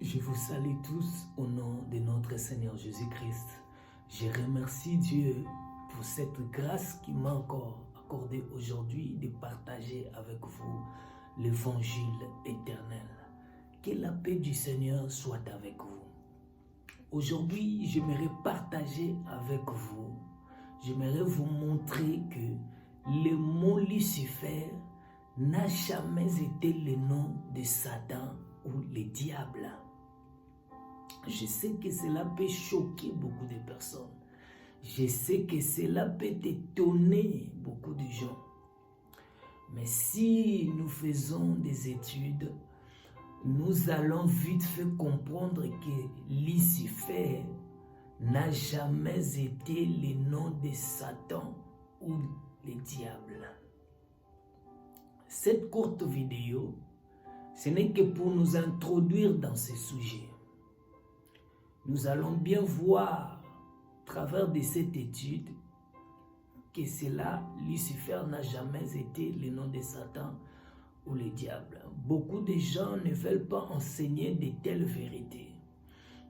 Je vous salue tous au nom de notre Seigneur Jésus-Christ. Je remercie Dieu pour cette grâce qu'il m'a encore accordée aujourd'hui de partager avec vous l'évangile éternel. Que la paix du Seigneur soit avec vous. Aujourd'hui, j'aimerais partager avec vous, j'aimerais vous montrer que le mot Lucifer n'a jamais été le nom de Satan ou le diable. Je sais que cela peut choquer beaucoup de personnes. Je sais que cela peut étonner beaucoup de gens. Mais si nous faisons des études, nous allons vite fait comprendre que Lucifer n'a jamais été le nom de Satan ou le diable. Cette courte vidéo, ce n'est que pour nous introduire dans ce sujet. Nous allons bien voir, à travers de cette étude, que cela, Lucifer n'a jamais été le nom de Satan ou le diable. Beaucoup de gens ne veulent pas enseigner de telles vérités.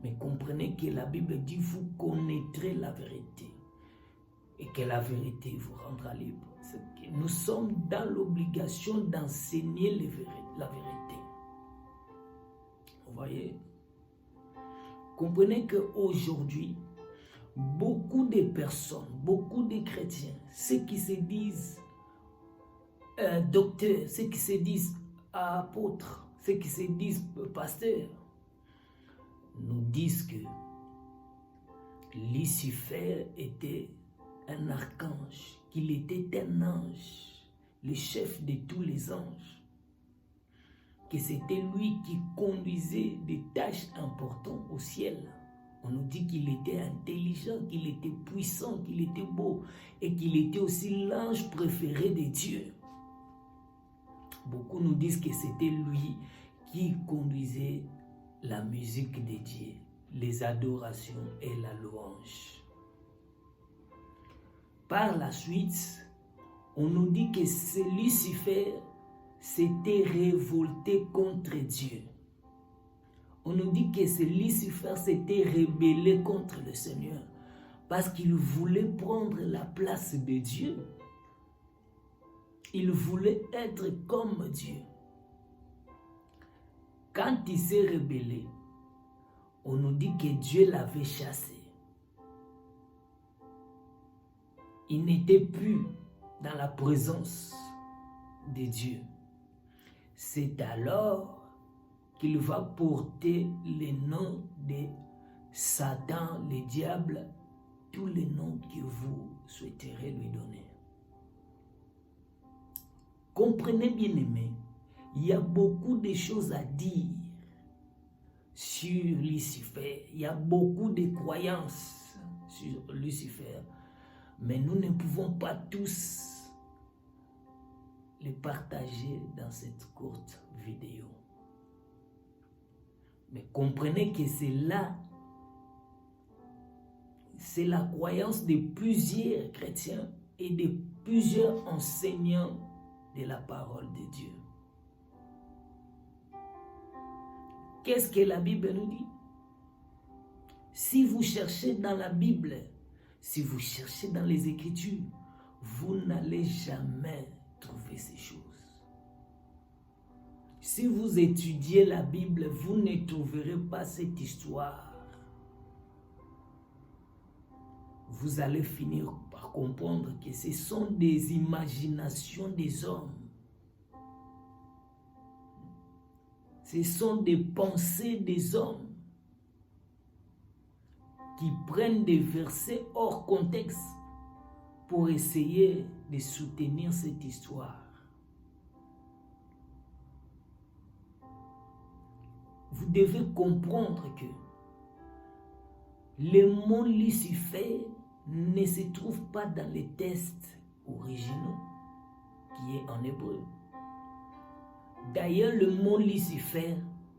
Mais comprenez que la Bible dit, vous connaîtrez la vérité. Et que la vérité vous rendra libre. Nous sommes dans l'obligation d'enseigner la vérité. Vous voyez? Comprenez qu'aujourd'hui, beaucoup de personnes, beaucoup de chrétiens, ceux qui se disent docteurs, ceux qui se disent apôtres, ceux qui se disent pasteurs, nous disent que Lucifer était un archange, qu'il était un ange, le chef de tous les anges, que c'était lui qui conduisait des tâches importantes au ciel. On nous dit qu'il était intelligent, qu'il était puissant, qu'il était beau et qu'il était aussi l'ange préféré de Dieu. Beaucoup nous disent que c'était lui qui conduisait la musique de Dieu, les adorations et la louange. Par la suite, on nous dit que ce Lucifer s'était révolté contre Dieu. On nous dit que ce Lucifer s'était rébellé contre le Seigneur parce qu'il voulait prendre la place de Dieu. Il voulait être comme Dieu. Quand il s'est rébellé, on nous dit que Dieu l'avait chassé. Il n'était plus dans la présence de Dieu. C'est alors qu'il va porter le nom de Satan, le diable, tous les noms que vous souhaiterez lui donner. Comprenez bien aimé, il y a beaucoup de choses à dire sur Lucifer. Il y a beaucoup de croyances sur Lucifer. Mais nous ne pouvons pas tous les partager dans cette courte vidéo. Mais comprenez que c'est la croyance de plusieurs chrétiens et de plusieurs enseignants de la parole de Dieu. Qu'est-ce que la Bible nous dit? Si vous cherchez dans la Bible, si vous cherchez dans les Écritures, vous n'allez jamais trouver ces choses. Si vous étudiez la Bible, vous ne trouverez pas cette histoire. Vous allez finir par comprendre que ce sont des imaginations des hommes. Ce sont des pensées des hommes qui prennent des versets hors contexte pour essayer de soutenir cette histoire. Vous devez comprendre que le mot Lucifer ne se trouve pas dans les textes originaux qui est en hébreu. D'ailleurs, le mot Lucifer,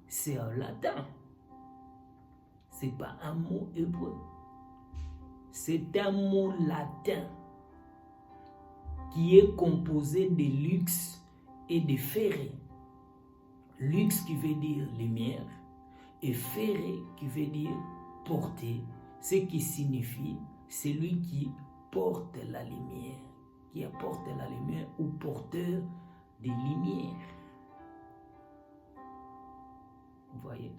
c'est en latin. Ce n'est pas un mot hébreu. C'est un mot latin qui est composé de lux et de ferré. Lux qui veut dire lumière Et fere, qui veut dire porter, ce qui signifie celui qui porte la lumière, qui apporte la lumière ou porteur de lumière. Vous voyez?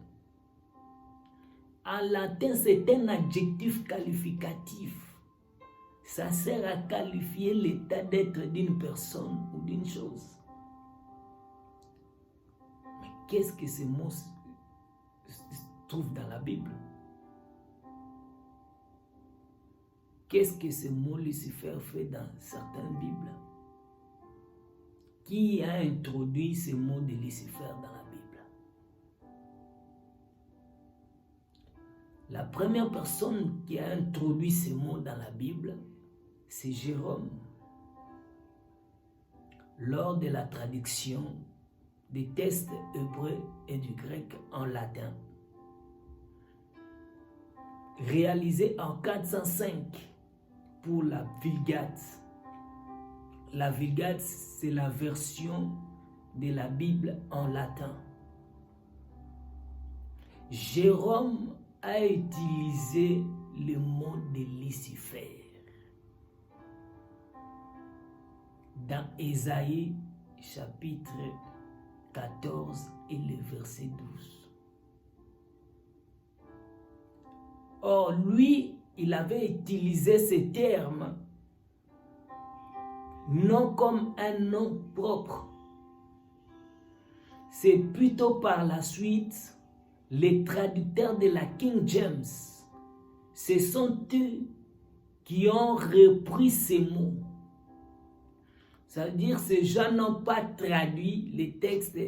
En latin, c'est un adjectif qualificatif. Ça sert à qualifier l'état d'être d'une personne ou d'une chose. Mais qu'est-ce que ce mot se trouve dans la Bible? Qu'est-ce que ce mot Lucifer fait dans certaines Bibles? Qui a introduit ce mot de Lucifer dans la Bible? La première personne qui a introduit ce mot dans la Bible, c'est Jérôme. Lors de la traduction des textes hébreux et du grec en latin, réalisé en 405 pour la Vulgate. La Vulgate, c'est la version de la Bible en latin. Jérôme a utilisé le mot de Lucifer dans Ésaïe chapitre 14 et le verset 12. Or, lui, il avait utilisé ce terme non comme un nom propre. C'est plutôt par la suite les traducteurs de la King James. Ce sont eux qui ont repris ces mots. Ça veut dire que ces gens n'ont pas traduit les textes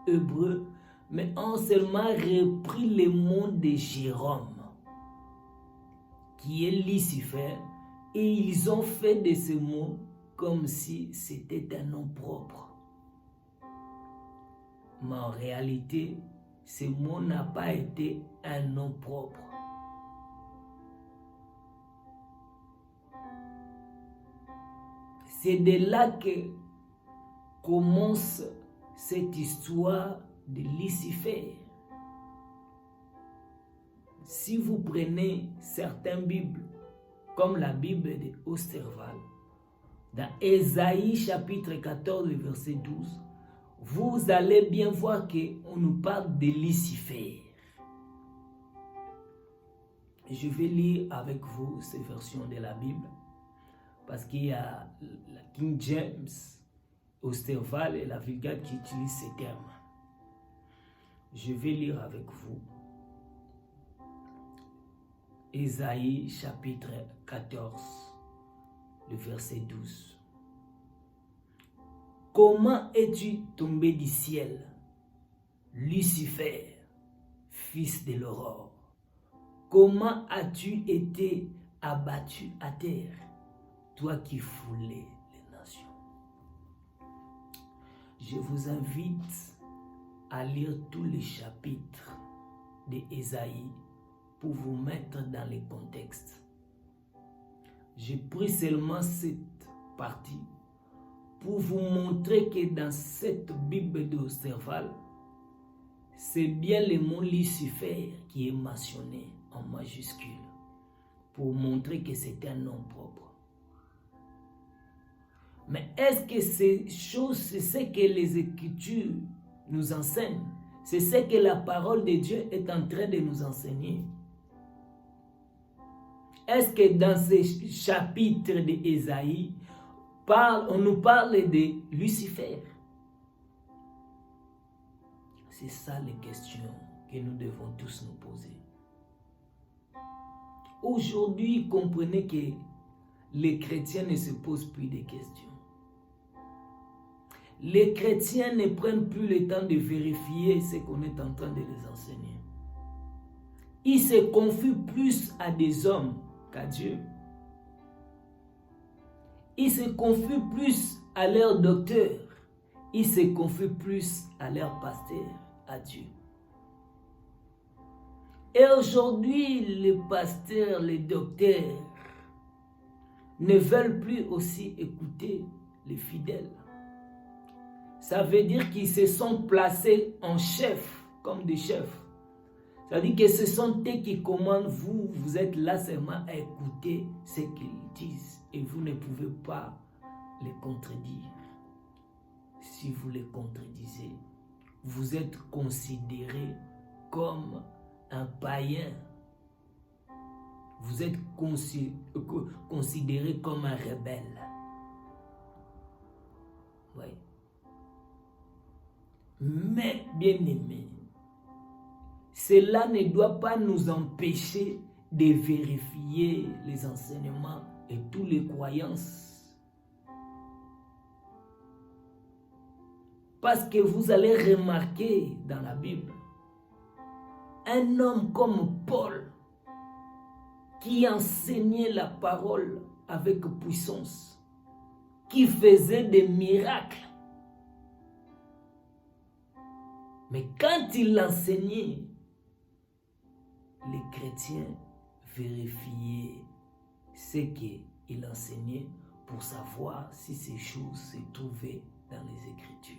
hébreux, mais ont seulement repris les mots de Jérôme, qui est Lucifer, et ils ont fait de ces mots comme si c'était un nom propre. Mais en réalité, ce mot n'a pas été un nom propre. C'est de là que commence cette histoire de Lucifer. Si vous prenez certaines Bibles, comme la Bible de Osterwald, dans Ésaïe chapitre 14, verset 12, vous allez bien voir qu'on nous parle de Lucifer. Je vais lire avec vous ces versions de la Bible, parce qu'il y a la King James, Osterwald et la Vulgate qui utilisent ces termes. Je vais lire avec vous Ésaïe chapitre 14, le verset 12. Comment es-tu tombé du ciel, Lucifer, fils de l'aurore? Comment as-tu été abattu à terre, toi qui foulais les nations? Je vous invite à lire tous les chapitres d'Ésaïe pour vous mettre dans les contextes. J'ai pris seulement cette partie pour vous montrer que dans cette Bible d'Osterwald, c'est bien le mot Lucifer qui est mentionné en majuscule pour montrer que c'est un nom propre. Mais est-ce que ces choses, c'est ce que les Écritures nous enseignent? C'est ce que la parole de Dieu est en train de nous enseigner? Est-ce que dans ces chapitres d'Ésaïe, on nous parle de Lucifer? C'est ça les questions que nous devons tous nous poser. Aujourd'hui, comprenez que les chrétiens ne se posent plus de questions. Les chrétiens ne prennent plus le temps de vérifier ce qu'on est en train de les enseigner. Ils se confient plus à des hommes qu'à Dieu. Ils se confient plus à leur docteur. Ils se confient plus à leur pasteur, à Dieu. Et aujourd'hui, les pasteurs, les docteurs ne veulent plus aussi écouter les fidèles. Ça veut dire qu'ils se sont placés en chefs, comme des chefs. C'est-à-dire que ce sont eux qui commandent, vous êtes là seulement à écouter ce qu'ils disent et vous ne pouvez pas les contredire. Si vous les contredisez, vous êtes considéré comme un païen. Vous êtes considéré comme un rebelle. Oui. Mais, bien aimé, cela ne doit pas nous empêcher de vérifier les enseignements et toutes les croyances. Parce que vous allez remarquer dans la Bible, un homme comme Paul, qui enseignait la parole avec puissance, qui faisait des miracles. Mais quand il enseignait, les chrétiens vérifiaient ce qu'il enseignait pour savoir si ces choses se trouvaient dans les Écritures.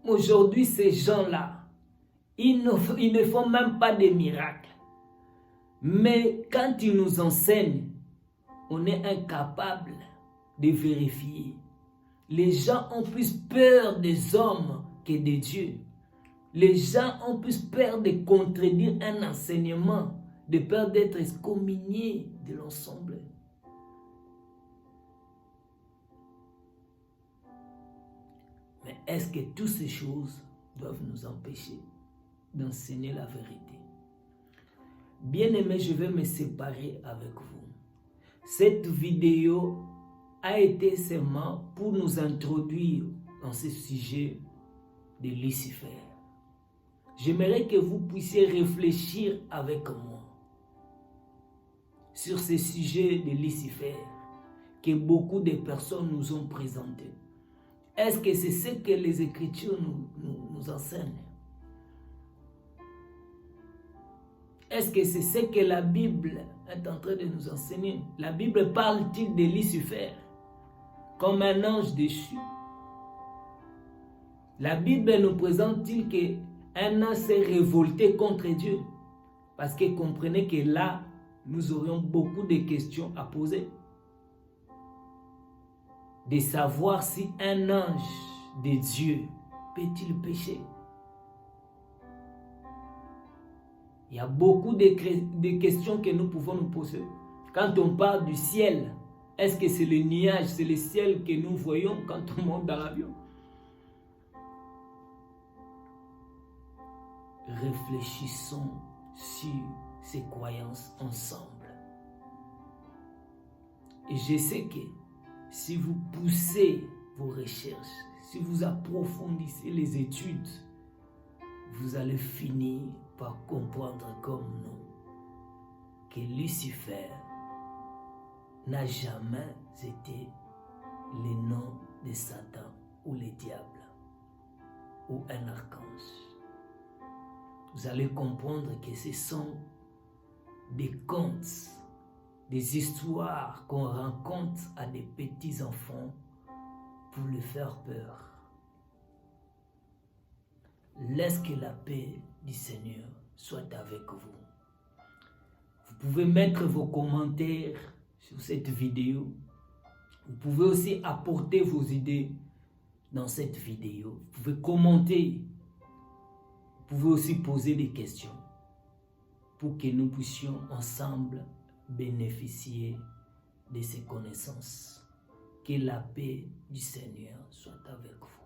Aujourd'hui, ces gens-là, ils ne font même pas de miracles. Mais quand ils nous enseignent, on est incapable de vérifier. Les gens ont plus peur des hommes que de Dieu. Les gens ont plus peur de contredire un enseignement, de peur d'être excommuniés de l'ensemble. Mais est-ce que toutes ces choses doivent nous empêcher d'enseigner la vérité? Bien-aimés, je vais me séparer avec vous. Cette vidéo a été seulement pour nous introduire dans ce sujet de Lucifer. J'aimerais que vous puissiez réfléchir avec moi sur ce sujet de Lucifer que beaucoup de personnes nous ont présenté. Est-ce que c'est ce que les Écritures nous enseignent? Est-ce que c'est ce que la Bible est en train de nous enseigner? La Bible parle-t-il de Lucifer comme un ange déchu? La Bible nous présente-t-il qu'un ange s'est révolté contre Dieu? Parce que comprenez que là, nous aurions beaucoup de questions à poser. De savoir si un ange de Dieu peut-il pécher? Il y a beaucoup de questions que nous pouvons nous poser. Quand on parle du ciel, est-ce que c'est le nuage, c'est le ciel que nous voyons quand on monte dans l'avion? Réfléchissons sur ces croyances ensemble. Et je sais que si vous poussez vos recherches, si vous approfondissez les études, vous allez finir par comprendre comme nous que Lucifer n'a jamais été le nom de Satan ou le diable ou un archange. Vous allez comprendre que ce sont des contes, des histoires qu'on raconte à des petits enfants pour leur faire peur. Laisse que la paix du Seigneur soit avec vous. Vous pouvez mettre vos commentaires sur cette vidéo. Vous pouvez aussi apporter vos idées dans cette vidéo. Vous pouvez commenter. Vous pouvez aussi poser des questions pour que nous puissions ensemble bénéficier de ces connaissances. Que la paix du Seigneur soit avec vous.